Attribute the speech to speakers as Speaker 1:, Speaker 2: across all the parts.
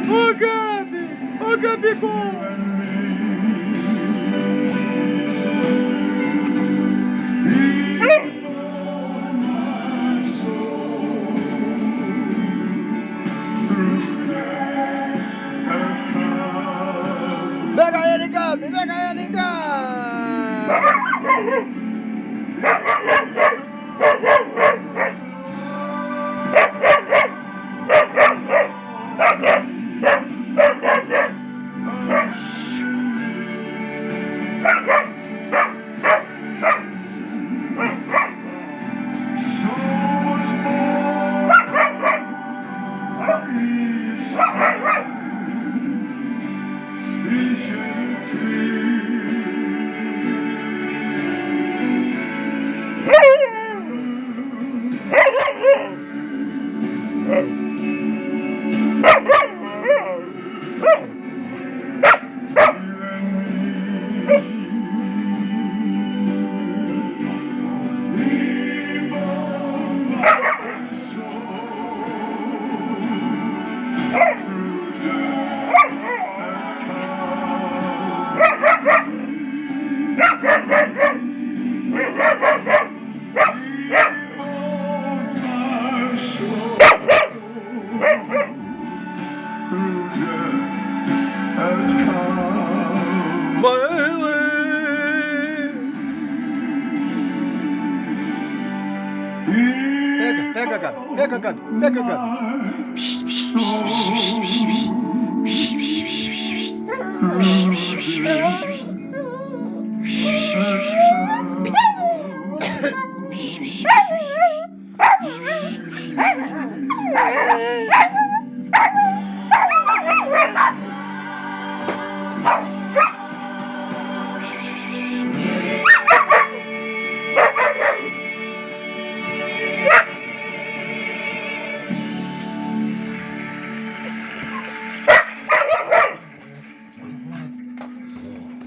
Speaker 1: Ô, Gabi! Ô, Gabigol! Pega ele, Gabi! Pega ele, Gabi! Pega, Gabi. Pega, Gabi. Pega, Gabi.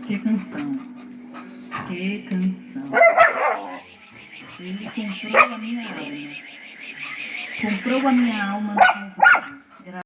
Speaker 2: Que canção, que canção. Ele comprou a minha alma. Comprou a minha alma.